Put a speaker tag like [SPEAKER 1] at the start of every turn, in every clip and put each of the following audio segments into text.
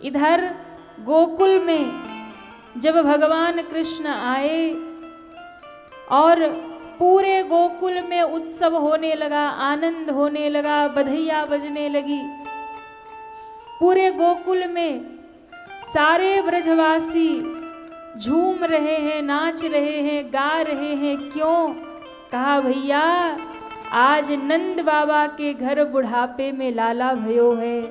[SPEAKER 1] इधर गोकुल में जब भगवान कृष्ण आए और पूरे गोकुल में उत्सव होने लगा, आनंद होने लगा, बधैया बजने लगी। पूरे गोकुल में सारे ब्रजवासी झूम रहे हैं, नाच रहे हैं, गा रहे हैं। क्यों? कहा भैया आज नंद बाबा के घर बुढ़ापे में लाला भयो है।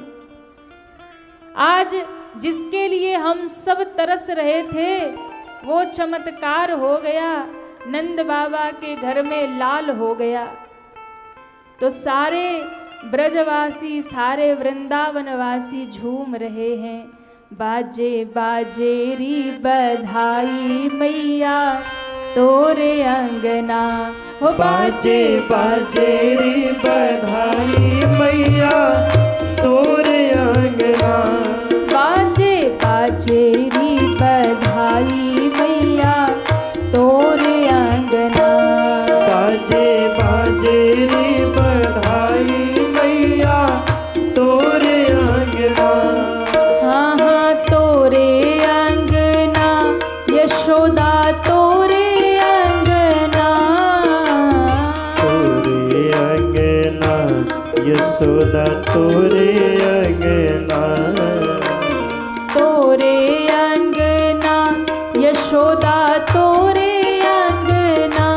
[SPEAKER 1] आज जिसके लिए हम सब तरस रहे थे वो चमत्कार हो गया, नंद बाबा के घर में लाल हो गया। तो सारे ब्रजवासी, सारे वृंदावनवासी झूम रहे हैं। बाजे बाजे री बधाई मैया तोरे अंगना, हो
[SPEAKER 2] बाजे बाजे री बधाई मैया तोरे अंगना।
[SPEAKER 1] बाजे बाजे री बधाई मैया तोरे अंगना।
[SPEAKER 2] बाजे बाजे री बधाई मैया तोरे अंगना।
[SPEAKER 1] हाँ हाँ तोरे अंगना, यशोदा तोरे अंगना।
[SPEAKER 2] तोरे अंगना यशोदा तोरे अंगना।
[SPEAKER 1] तोरे अंगना यशोदा तोरे अंगना।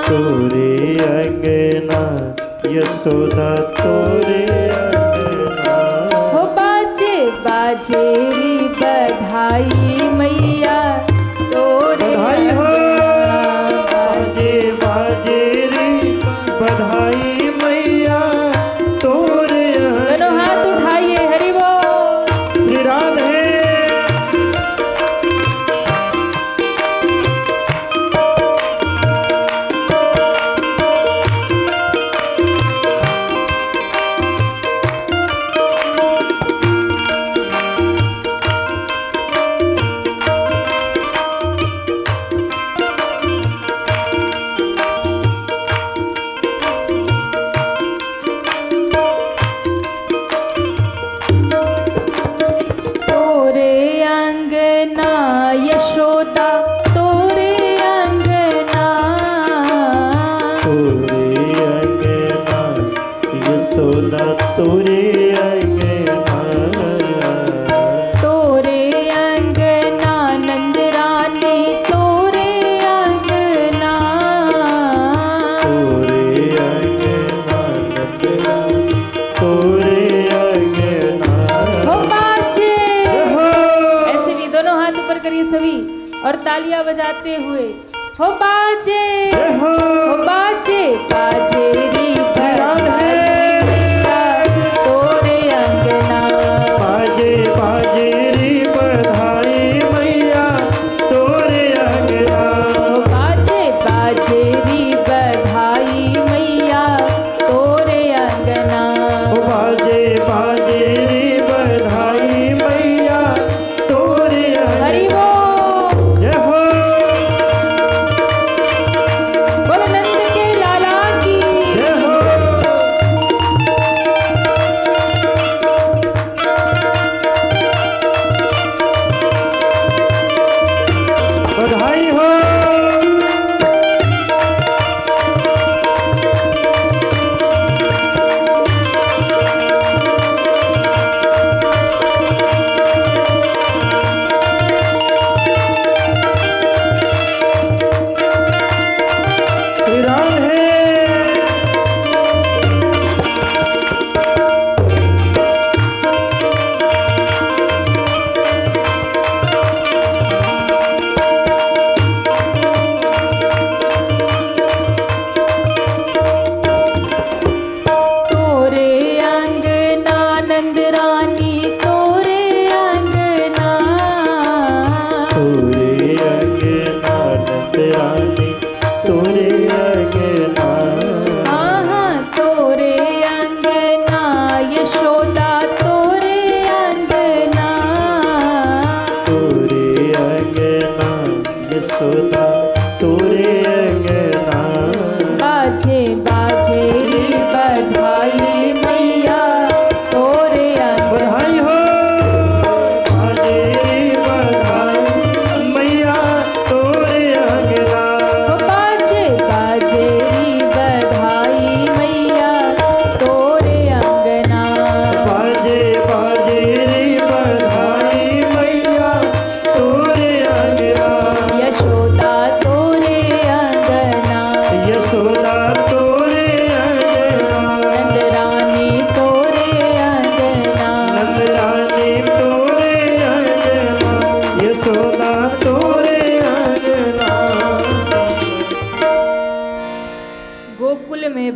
[SPEAKER 2] तोरे अंगना यशोदा तोरे अंगना।
[SPEAKER 1] हो बाजे बाजे री बधाई मैया तोरे
[SPEAKER 2] बधाई हो।
[SPEAKER 1] अंगना।
[SPEAKER 2] बाजे बाजे री बधाई मैया तोरे
[SPEAKER 1] दोनों हाथ
[SPEAKER 2] अंगना।
[SPEAKER 1] उठाइए, हरि बोल।
[SPEAKER 2] श्री राधे।
[SPEAKER 1] तोरे अंगना यशोदा तोरे अंगना।
[SPEAKER 2] तोरे अंगना यशोदा तोरे अंगना।
[SPEAKER 1] तोरे अंगना नंद रानी तोरे अंगना।
[SPEAKER 2] तोरे अंगना नंदना तोरे अंगना।
[SPEAKER 1] हो बाजे।
[SPEAKER 2] हो।
[SPEAKER 1] ऐसे भी दोनों हाथ ऊपर करिए सभी और तालियां बजाते हुए। हो बाजे,
[SPEAKER 2] हो।
[SPEAKER 1] हो बाजे बाजे री
[SPEAKER 2] श्री राधे।
[SPEAKER 1] बधाई तोरे अंगना।
[SPEAKER 2] बाजे बाजे री बधाई मैया तोरे अंगना।
[SPEAKER 1] हो बाजे बाजे री बधाई मैया तोरे अंगना।
[SPEAKER 2] ओ बाजे बाजे री बधाई मैया तोरे
[SPEAKER 1] हरि
[SPEAKER 2] अंगना।
[SPEAKER 1] बोल।
[SPEAKER 2] जय हो।
[SPEAKER 1] बोलो नंद के लाला की।
[SPEAKER 2] जय हो। बधाई हो। श्री राधे।
[SPEAKER 1] तोरे अंगना नंद रानी तोरे अंगना।
[SPEAKER 2] तोरे अंगना नंदरानी तोरे अंगना।
[SPEAKER 1] हाँ हाँ तोरे अंगना यशोदा तोरे अंगना।
[SPEAKER 2] तोरे अंगना यशोदा तोरे अंगना।
[SPEAKER 1] बाजे बाजे री बधाई मैया तोरे अंगना।
[SPEAKER 2] बधाई हो।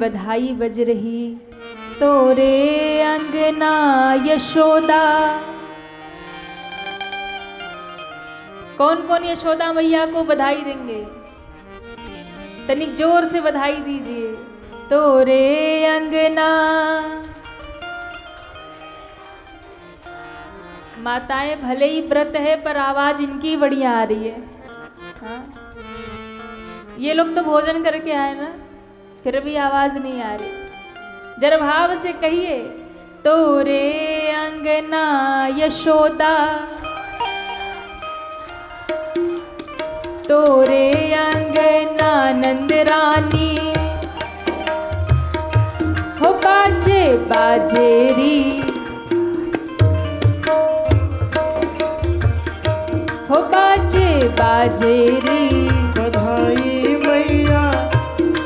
[SPEAKER 1] बधाई बज रही, तोरे अंगना यशोदा। कौन कौन यशोदा मैया को बधाई देंगे? तनिक जोर से बधाई दीजिए। तोरे अंगना। माताएं भले ही व्रत है पर आवाज इनकी बढ़िया आ रही है। हाँ? ये लोग तो भोजन करके आए ना, फिर भी आवाज नहीं आ रही। जरा भाव से कहिए, तोरे अंगना यशोदा, तोरे अंगना नंद रानी, हो बाजे बाजेरी, हो बाजे बाजेरी,
[SPEAKER 2] बधाई मैया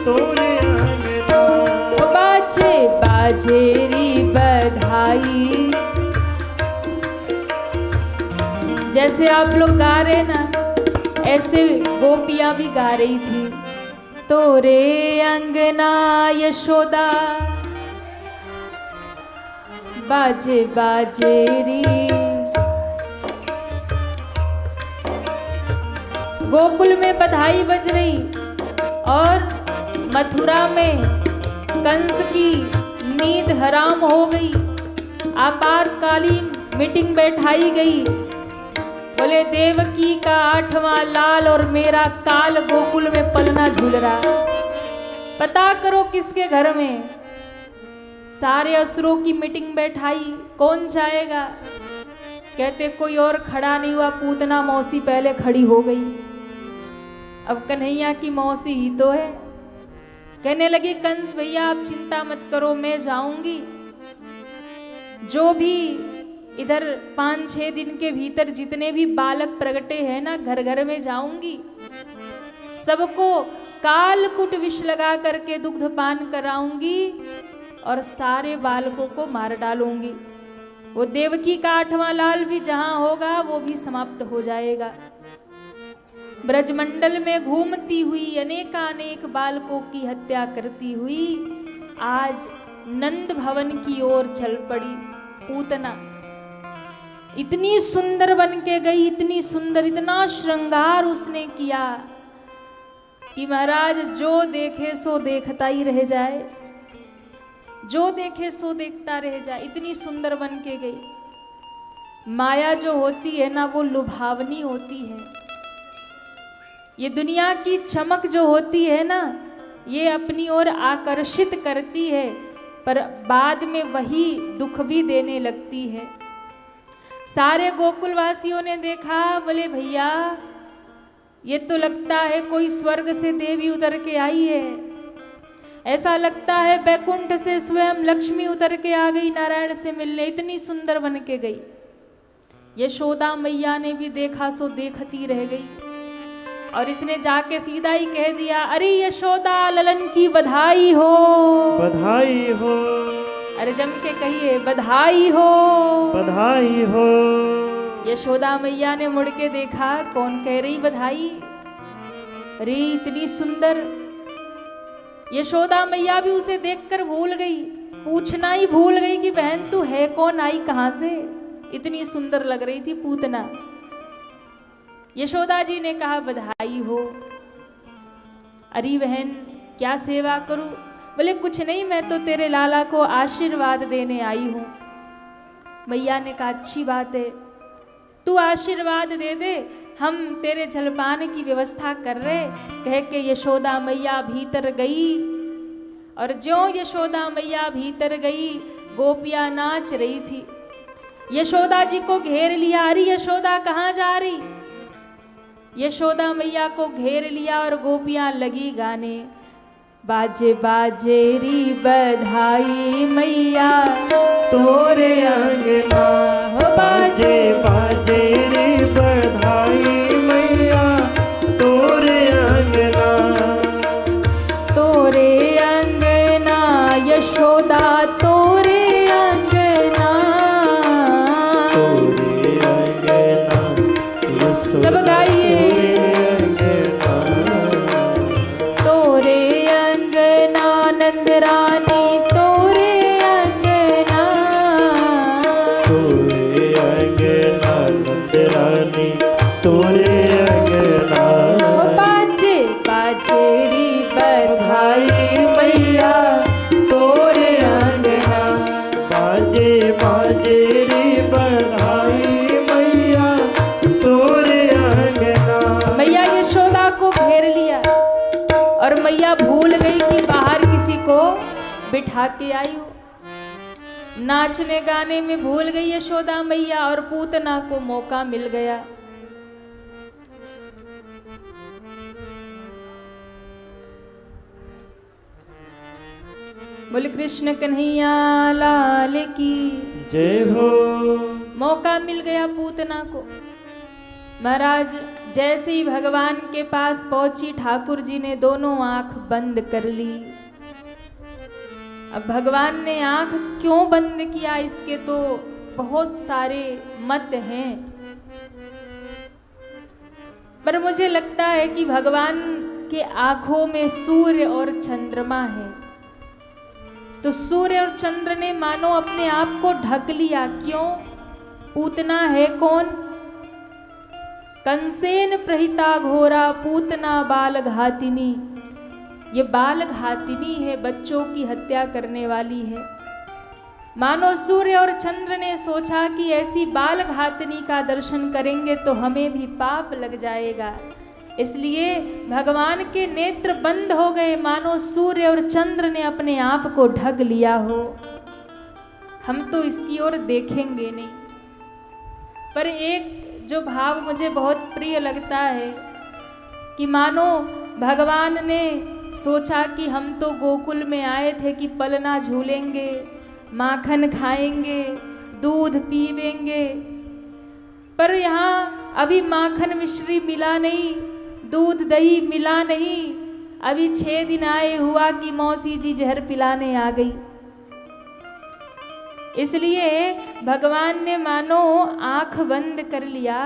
[SPEAKER 2] तोरे अंगना,
[SPEAKER 1] हो बाजे बाजेरी बधाई। जैसे आप लोग गा रहे ना, ऐसे गोपियां भी गा रही थी। तोरे अंगना यशोदा, बाजे बाजेरी। गोकुल में बधाई बज रही और मथुरा में कंस की नींद हराम हो गई। आपातकालीन मीटिंग बैठाई गई। बोले देवकी का 8वां लाल और मेरा काल गोकुल में पलना झूल रहा। पता करो किसके घर में। सारे असुरों की मीटिंग बैठाई, कौन जाएगा? कहते कोई और खड़ा नहीं हुआ, पूतना मौसी पहले खड़ी हो गई। अब कन्हैया की मौसी ही तो है। कहने लगी कंस भैया आप चिंता मत करो, मैं जाऊंगी। जो भी इधर 5-6 दिन के भीतर जितने भी बालक प्रगटे हैं ना, घर घर में जाऊंगी, सबको कालकूट विष लगा करके दुग्ध पान कराऊंगी और सारे बालकों को मार डालूंगी। वो देवकी का 8वां लाल भी जहां होगा वो भी समाप्त हो जाएगा। ब्रजमंडल में घूमती हुई अनेकानेक बालकों की हत्या करती हुई आज नंद भवन की ओर चल पड़ी पूतना। इतनी सुंदर बन के गई, इतनी सुंदर, इतना श्रृंगार उसने किया कि महाराज जो देखे सो देखता ही रह जाए, जो देखे सो देखता रह जाए। इतनी सुंदर बन के गई। माया जो होती है ना, वो लुभावनी होती है। ये दुनिया की चमक जो होती है ना, ये अपनी ओर आकर्षित करती है, पर बाद में वही दुख भी देने लगती है। सारे गोकुलवासियों ने देखा, बोले भैया ये तो लगता है कोई स्वर्ग से देवी उतर के आई है। ऐसा लगता है बैकुंठ से स्वयं लक्ष्मी उतर के आ गई नारायण से मिलने, इतनी सुंदर बन के गई। यशोदा मैया ने भी देखा सो देखती रह गई और इसने जाके सीधा ही कह दिया, अरे यशोदा ललन की बधाई हो,
[SPEAKER 2] बधाई हो।
[SPEAKER 1] अरे जम के कहिए बधाई हो,
[SPEAKER 2] बधाई हो।
[SPEAKER 1] यशोदा मैया ने मुड़ के देखा, कौन कह रही बधाई? अरे इतनी सुंदर। यशोदा मैया भी उसे देखकर भूल गई, पूछना ही भूल गई कि बहन तू है कौन, आई कहां से? इतनी सुंदर लग रही थी पूतना। यशोदा जी ने कहा बधाई हो। अरे बहन क्या सेवा करूं? बोले कुछ नहीं, मैं तो तेरे लाला को आशीर्वाद देने आई हूं। मैया ने कहा अच्छी बात है, तू आशीर्वाद दे दे, हम तेरे जलपान की व्यवस्था कर रहे। कह के यशोदा मैया भीतर गई और ज्यों यशोदा मैया भीतर गई, गोपियां नाच रही थी। यशोदा जी को घेर लिया। अरे यशोदा कहाँ जा रही? यशोदा मैया को घेर लिया और गोपियां लगी गाने, बाजे बाजेरी बधाई मैया
[SPEAKER 2] तोरे अंगना,
[SPEAKER 1] हो
[SPEAKER 2] बाजे बाजेरी बधाई मैया तोरे अंगना,
[SPEAKER 1] तोरे अंगना यशोदा तोरे अंगना,
[SPEAKER 2] तोरे अंगना यशोदा
[SPEAKER 1] सब गाइए।
[SPEAKER 2] तोरे अंगना,
[SPEAKER 1] तोरे अंगना नंद मैया भूल गई कि बाहर किसी को बिठा के आई हो। नाचने गाने में भूल गई यशोदा मैया और पूतना को मौका मिल गया। बोले कृष्ण कन्हैया लाल की
[SPEAKER 2] जय हो।
[SPEAKER 1] मौका मिल गया पूतना को। महाराज जैसे ही भगवान के पास पहुंची, ठाकुर जी ने दोनों आंख बंद कर ली। अब भगवान ने आंख क्यों बंद किया, इसके तो बहुत सारे मत हैं, पर मुझे लगता है कि भगवान के आंखों में सूर्य और चंद्रमा है। तो सूर्य और चंद्र ने मानो अपने आप को ढक लिया। क्यों? पूतना है कौन? कंसेन प्रहिता घोरा पूतना बाल घातिनी। ये बाल घातिनी है, बच्चों की हत्या करने वाली है। मानो सूर्य और चंद्र ने सोचा कि ऐसी बाल घातिनी का दर्शन करेंगे तो हमें भी पाप लग जाएगा, इसलिए भगवान के नेत्र बंद हो गए, मानो सूर्य और चंद्र ने अपने आप को ढक लिया हो। हम तो इसकी ओर देखेंगे नहीं। पर एक जो भाव मुझे बहुत प्रिय लगता है कि मानो भगवान ने सोचा कि हम तो गोकुल में आए थे कि पलना झूलेंगे, माखन खाएंगे, दूध पीवेंगे, पर यहाँ अभी माखन मिश्री मिला नहीं, दूध दही मिला नहीं। अभी 6 दिन आए हुआ कि मौसी जी जहर पिलाने आ गई। इसलिए भगवान ने मानो आंख बंद कर लिया।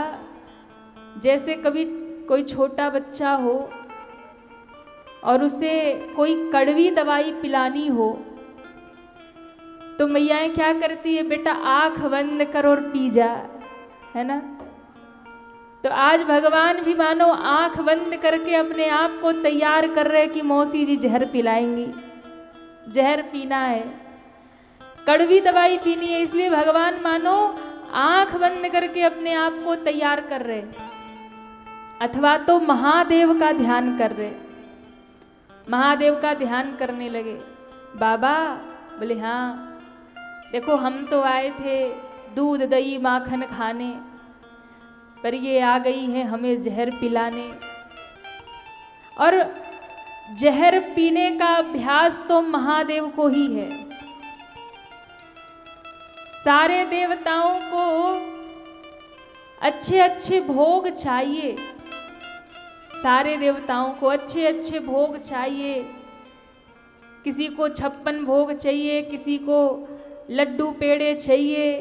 [SPEAKER 1] जैसे कभी कोई छोटा बच्चा हो और उसे कोई कड़वी दवाई पिलानी हो तो मैयाएं क्या करती है, बेटा आंख बंद कर और पी जा, है ना। तो आज भगवान भी मानो आंख बंद करके अपने आप को तैयार कर रहे कि मौसी जी जहर पिलाएंगी, जहर पीना है, कड़वी दवाई पीनी है। इसलिए भगवान मानो आंख बंद करके अपने आप को तैयार कर रहे, अथवा तो महादेव का ध्यान कर रहे। महादेव का ध्यान करने लगे। बाबा बोले हाँ, देखो हम तो आए थे दूध दही माखन खाने, पर ये आ गई है हमें जहर पिलाने। और जहर पीने का अभ्यास तो महादेव को ही है। सारे देवताओं को अच्छे अच्छे भोग चाहिए, सारे देवताओं को अच्छे अच्छे भोग चाहिए। किसी को 56 भोग चाहिए, किसी को लड्डू पेड़े चाहिए,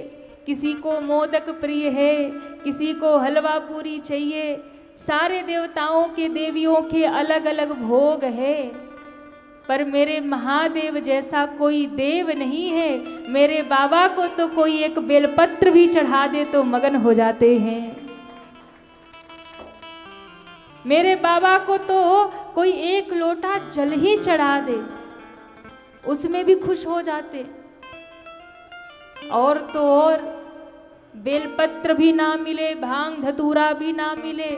[SPEAKER 1] किसी को मोदक प्रिय है, किसी को हलवा पूरी चाहिए। सारे देवताओं के देवियों के अलग अलग भोग है, पर मेरे महादेव जैसा कोई देव नहीं है। मेरे बाबा को तो कोई एक बेलपत्र भी चढ़ा दे तो मगन हो जाते हैं। मेरे बाबा को तो कोई एक लोटा जल ही चढ़ा दे, उसमें भी खुश हो जाते। और तो और बेलपत्र भी ना मिले, भांग धतूरा भी ना मिले,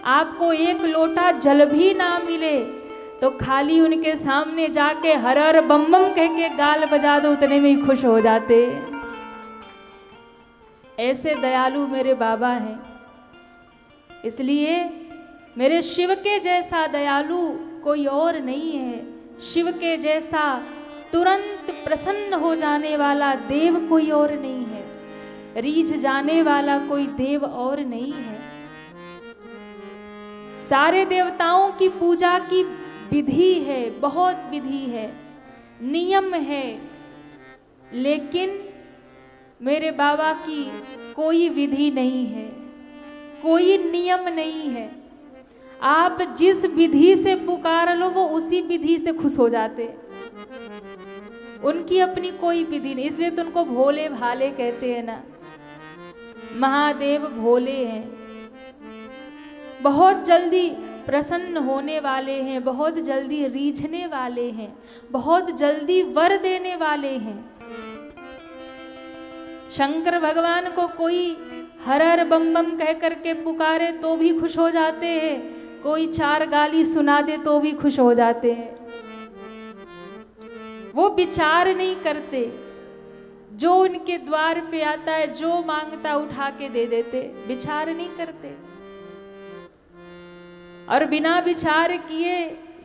[SPEAKER 1] आपको एक लोटा जल भी ना मिले, तो खाली उनके सामने जाके हर हर बम बम कह के गाल बजा दो, उतने में ही खुश हो जाते। ऐसे दयालु मेरे बाबा हैं। इसलिए मेरे शिव के जैसा दयालु कोई और नहीं है। शिव के जैसा तुरंत प्रसन्न हो जाने वाला देव कोई और नहीं है। रीझ जाने वाला कोई देव और नहीं है। सारे देवताओं की पूजा की विधि है, बहुत विधि है, नियम है, लेकिन मेरे बाबा की कोई विधि नहीं है, कोई नियम नहीं है। आप जिस विधि से पुकार लो वो उसी विधि से खुश हो जाते। उनकी अपनी कोई विधि नहीं, इसलिए तो उनको भोले भाले कहते हैं ना। महादेव भोले हैं, बहुत जल्दी प्रसन्न होने वाले हैं, बहुत जल्दी रीझने वाले हैं, बहुत जल्दी वर देने वाले हैं। शंकर भगवान को कोई हर हर बम बम कह करके पुकारे तो भी खुश हो जाते हैं, कोई 4 गाली सुना दे तो भी खुश हो जाते हैं। वो विचार नहीं करते, जो उनके द्वार पे आता है, जो मांगता उठा के दे देते, विचार नहीं करते। और बिना विचार किए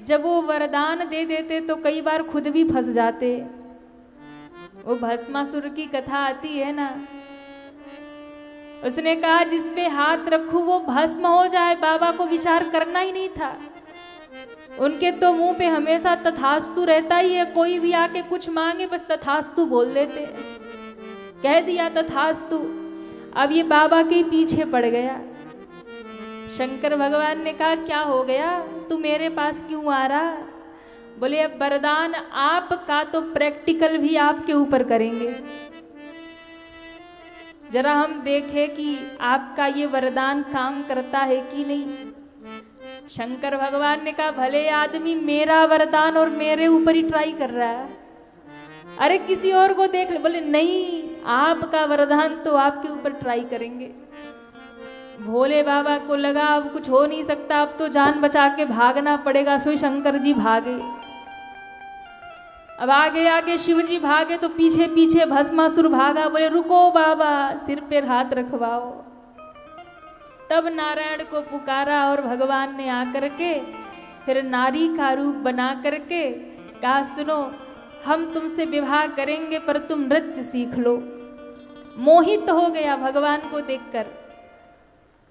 [SPEAKER 1] जब वो वरदान दे देते तो कई बार खुद भी फंस जाते। वो भस्मासुर की कथा आती है ना, उसने कहा जिस पे हाथ रखूं वो भस्म हो जाए। बाबा को विचार करना ही नहीं था। उनके तो मुंह पे हमेशा तथास्तु रहता ही है। कोई भी आके कुछ मांगे बस तथास्तु बोल देते, कह दिया तथास्तु। अब ये बाबा के पीछे पड़ गया। शंकर भगवान ने कहा क्या हो गया, तू मेरे पास क्यों आ रहा? बोले अब वरदान आपका तो प्रैक्टिकल भी आपके ऊपर करेंगे, जरा हम देखें कि आपका ये वरदान काम करता है कि नहीं। शंकर भगवान ने कहा भले आदमी मेरा वरदान और मेरे ऊपर ही ट्राई कर रहा है, अरे किसी और को देख ले। बोले नहीं, आपका वरदान तो आपके ऊपर ट्राई करेंगे। भोले बाबा को लगा अब कुछ हो नहीं सकता, अब तो जान बचा के भागना पड़ेगा। सो शंकर जी भागे। अब आगे आगे शिव जी भागे तो पीछे पीछे भस्मासुर भागा। बोले रुको बाबा, सिर पे हाथ रखवाओ। तब नारायण को पुकारा और भगवान ने आकर के फिर नारी का रूप बना करके कहा सुनो, हम तुमसे विवाह करेंगे पर तुम नृत्य सीख लो। मोहित हो गया भगवान को देखकर।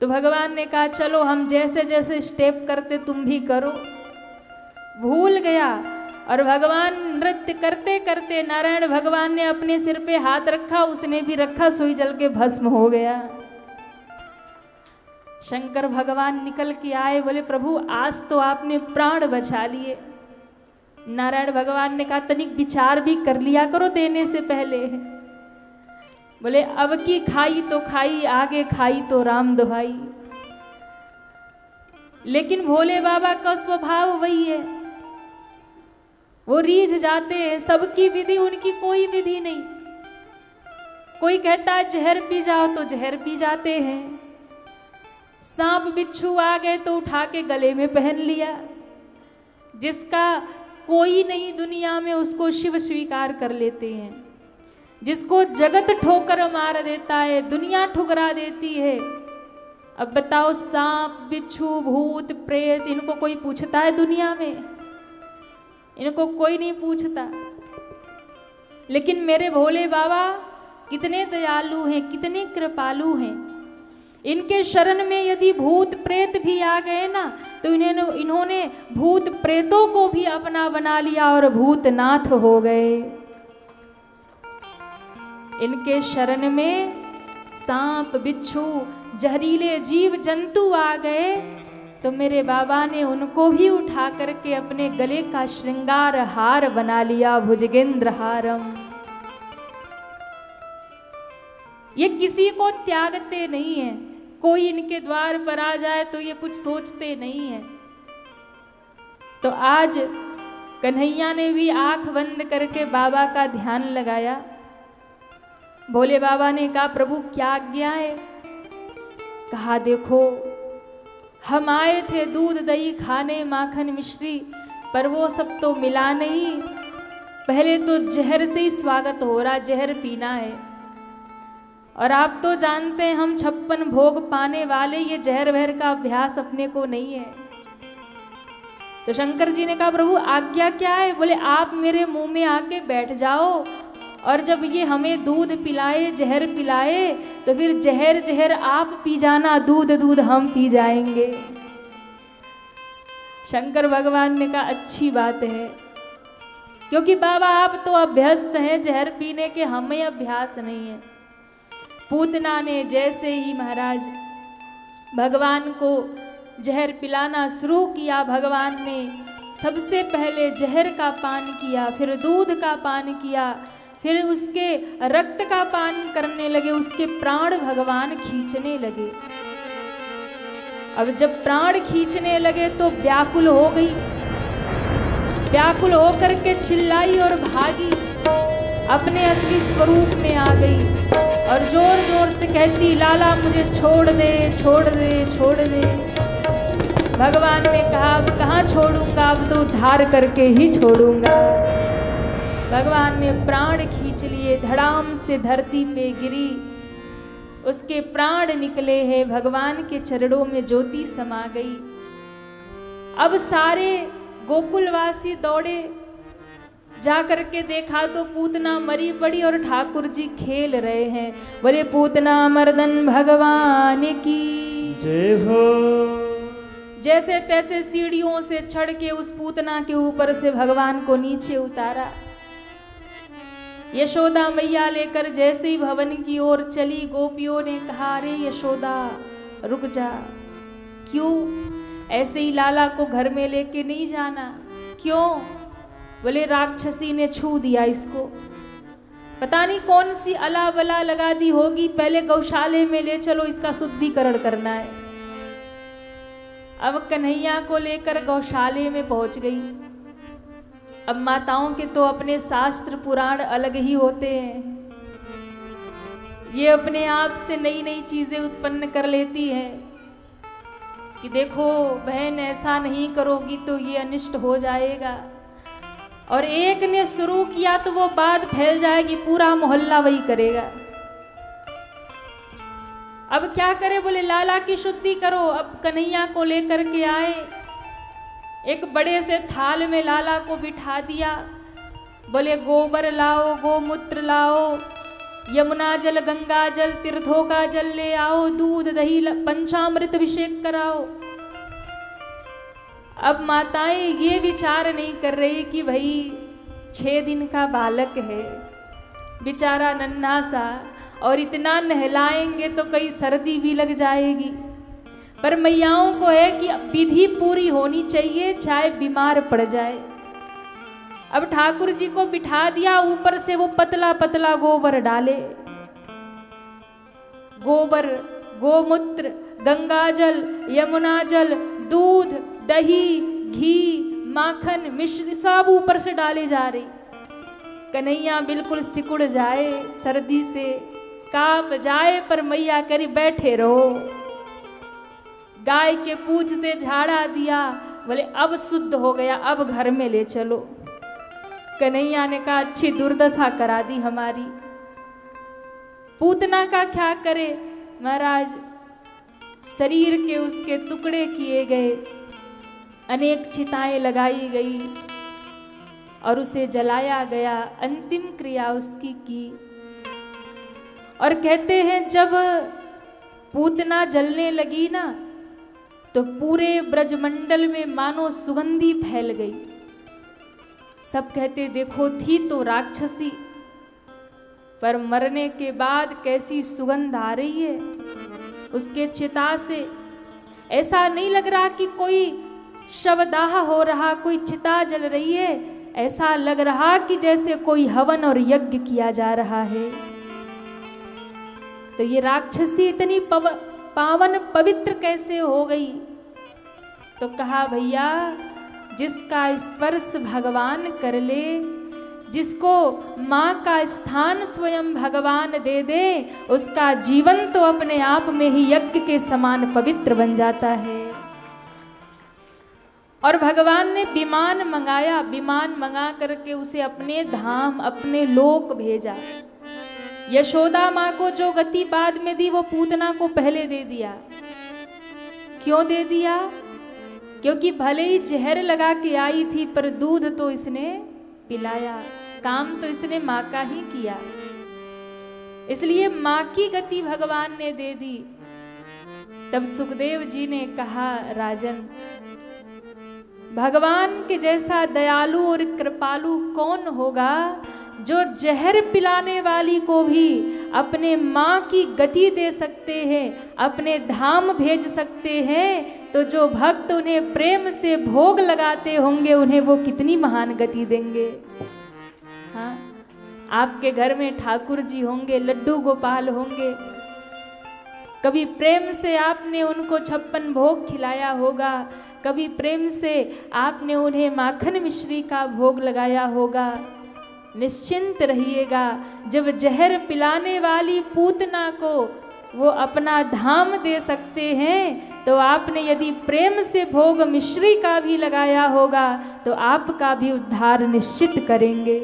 [SPEAKER 1] तो भगवान ने कहा चलो हम जैसे जैसे स्टेप करते तुम भी करो। भूल गया और भगवान नृत्य करते करते नारायण भगवान ने अपने सिर पे हाथ रखा, उसने भी रखा, सुई जल के भस्म हो गया। शंकर भगवान निकल के आए, बोले प्रभु आज तो आपने प्राण बचा लिए। नारायण भगवान ने कहा तनिक विचार भी कर लिया करो देने से पहले। बोले अब की खाई तो खाई, आगे खाई तो राम दुहाई। लेकिन भोले बाबा का स्वभाव वही है, वो रीझ जाते हैं। सबकी विधि, उनकी कोई विधि नहीं। कोई कहता है जहर पी जाओ तो जहर पी जाते हैं। सांप बिच्छू आ गए तो उठा के गले में पहन लिया। जिसका कोई नहीं दुनिया में उसको शिव स्वीकार कर लेते हैं। जिसको जगत ठोकर मार देता है, दुनिया ठुकरा देती है। अब बताओ सांप बिच्छू भूत प्रेत इनको कोई पूछता है दुनिया में? इनको कोई नहीं पूछता। लेकिन मेरे भोले बाबा कितने दयालु हैं, कितने कृपालु हैं। इनके शरण में यदि भूत प्रेत भी आ गए ना तो इन्होंने भूत प्रेतों को भी अपना बना लिया और भूतनाथ हो गए। इनके शरण में सांप बिच्छू जहरीले जीव जंतु आ गए तो मेरे बाबा ने उनको भी उठा करके अपने गले का श्रृंगार हार बना लिया, भुजगेंद्र हारम। ये किसी को त्यागते नहीं है। कोई इनके द्वार पर आ जाए तो ये कुछ सोचते नहीं है। तो आज कन्हैया ने भी आंख बंद करके बाबा का ध्यान लगाया। भोले बाबा ने कहा प्रभु क्या आज्ञा है? कहा देखो हम आए थे दूध दही खाने माखन मिश्री, पर वो सब तो मिला नहीं। पहले तो जहर से ही स्वागत हो रहा, जहर पीना है। और आप तो जानते हैं हम 56 भोग पाने वाले, ये जहर वहर का अभ्यास अपने को नहीं है। तो शंकर जी ने कहा प्रभु आज्ञा क्या है? बोले आप मेरे मुंह में आके बैठ जाओ और जब ये हमें दूध पिलाए, जहर पिलाए तो फिर जहर जहर आप पी जाना, दूध दूध हम पी जाएंगे। शंकर भगवान ने कहा अच्छी बात है, क्योंकि बाबा आप तो अभ्यस्त हैं जहर पीने के, हमें अभ्यास नहीं है। पूतना ने जैसे ही महाराज भगवान को जहर पिलाना शुरू किया, भगवान ने सबसे पहले जहर का पान किया, फिर दूध का पान किया, फिर उसके रक्त का पान करने लगे। उसके प्राण भगवान खींचने लगे। अब जब प्राण खींचने लगे तो व्याकुल हो गई, व्याकुल होकर के चिल्लाई और भागी, अपने असली स्वरूप में आ गई और जोर जोर से कहती लाला मुझे छोड़ दे छोड़ दे छोड़ दे। भगवान ने कहा अब कहाँ छोड़ूंगा, अब तो उद्धार करके ही छोड़ूंगा। भगवान ने प्राण खींच लिए, धड़ाम से धरती पे गिरी, उसके प्राण निकले हैं, भगवान के चरणों में ज्योति समा गई। अब सारे गोकुलवासी दौड़े, जा करके देखा तो पूतना मरी पड़ी और ठाकुर जी खेल रहे हैं। बोले पूतना मर्दन भगवान की
[SPEAKER 2] जय हो।
[SPEAKER 1] जैसे तैसे सीढ़ियों से चढ़ के उस पूतना के ऊपर से भगवान को नीचे उतारा। यशोदा मैया लेकर जैसे ही भवन की ओर चली, गोपियों ने कहा अरे यशोदा रुक जा, क्यों ऐसे ही लाला को घर में लेके नहीं जाना, क्यों? बोले राक्षसी ने छू दिया इसको, पता नहीं कौन सी अला बला लगा दी होगी, पहले गौशाले में ले चलो, इसका शुद्धिकरण करना है। अब कन्हैया को लेकर गौशाले में पहुंच गई। अब माताओं के तो अपने शास्त्र पुराण अलग ही होते हैं, ये अपने आप से नई नई चीजें उत्पन्न कर लेती है कि देखो बहन ऐसा नहीं करोगी तो ये अनिष्ट हो जाएगा, और एक ने शुरू किया तो वो बात फैल जाएगी, पूरा मोहल्ला वही करेगा। अब क्या करे? बोले लाला की शुद्धि करो। अब कन्हैया को लेकर के आए, एक बड़े से थाल में लाला को बिठा दिया। बोले गोबर लाओ, गोमूत्र लाओ, यमुना जल, गंगा जल, तीर्थों का जल ले आओ, दूध दही पंचामृत अभिषेक कराओ। अब माताएं ये विचार नहीं कर रही कि भाई 6 दिन का बालक है बेचारा नन्हा सा, और इतना नहलाएंगे तो कहीं सर्दी भी लग जाएगी। पर मैयाओं को है कि विधि पूरी होनी चाहिए, चाहे बीमार पड़ जाए। अब ठाकुर जी को बिठा दिया, ऊपर से वो पतला पतला गोबर डाले, गोबर, गोमूत्र, गंगा जल, यमुना जल, दूध, दही, घी, माखन, मिश्र सब ऊपर से डाले जा रही। कन्हैया बिल्कुल सिकुड़ जाए, सर्दी से कांप जाए, पर मैया करी बैठे रहो। गाय के पूंछ से झाड़ा दिया, बोले अब शुद्ध हो गया, अब घर में ले चलो। कन्हैया ने कहा अच्छी दुर्दशा करा दी हमारी। पूतना का क्या करे महाराज, शरीर के उसके टुकड़े किए गए, अनेक चिताएं लगाई गई और उसे जलाया गया, अंतिम क्रिया उसकी की। और कहते हैं जब पूतना जलने लगी ना तो पूरे ब्रजमंडल में मानो सुगंधी फैल गई। सब कहते देखो थी तो राक्षसी, पर मरने के बाद कैसी सुगंध आ रही है उसके चिता से। ऐसा नहीं लग रहा कि कोई शवदाह हो रहा, कोई चिता जल रही है, ऐसा लग रहा कि जैसे कोई हवन और यज्ञ किया जा रहा है। तो ये राक्षसी इतनी पावन पवित्र कैसे हो गई? तो कहा भैया जिसका स्पर्श भगवान कर ले, जिसको माँ का स्थान स्वयं भगवान दे दे, उसका जीवन तो अपने आप में ही यज्ञ के समान पवित्र बन जाता है। और भगवान ने विमान मंगाया, विमान मंगा करके उसे अपने धाम, अपने लोक भेजा। यशोदा माँ को जो गति बाद में दी वो पूतना को पहले दे दिया। क्यों दे दिया? क्योंकि भले ही जहर लगा के आई थी, पर दूध तो इसने पिलाया, काम तो इसने माँ का ही किया, इसलिए माँ की गति भगवान ने दे दी। तब सुखदेव जी ने कहा राजन, भगवान के जैसा दयालु और कृपालु कौन होगा जो जहर पिलाने वाली को भी अपने माँ की गति दे सकते हैं, अपने धाम भेज सकते हैं। तो जो भक्त उन्हें प्रेम से भोग लगाते होंगे उन्हें वो कितनी महान गति देंगे। हाँ, आपके घर में ठाकुर जी होंगे, लड्डू गोपाल होंगे, कभी प्रेम से आपने उनको 56 भोग खिलाया होगा, कभी प्रेम से आपने उन्हें माखन मिश्री का भोग लगाया होगा। निश्चिंत रहिएगा, जब जहर पिलाने वाली पूतना को वो अपना धाम दे सकते हैं, तो आपने यदि प्रेम से भोग मिश्री का भी लगाया होगा तो आपका भी उद्धार निश्चित करेंगे।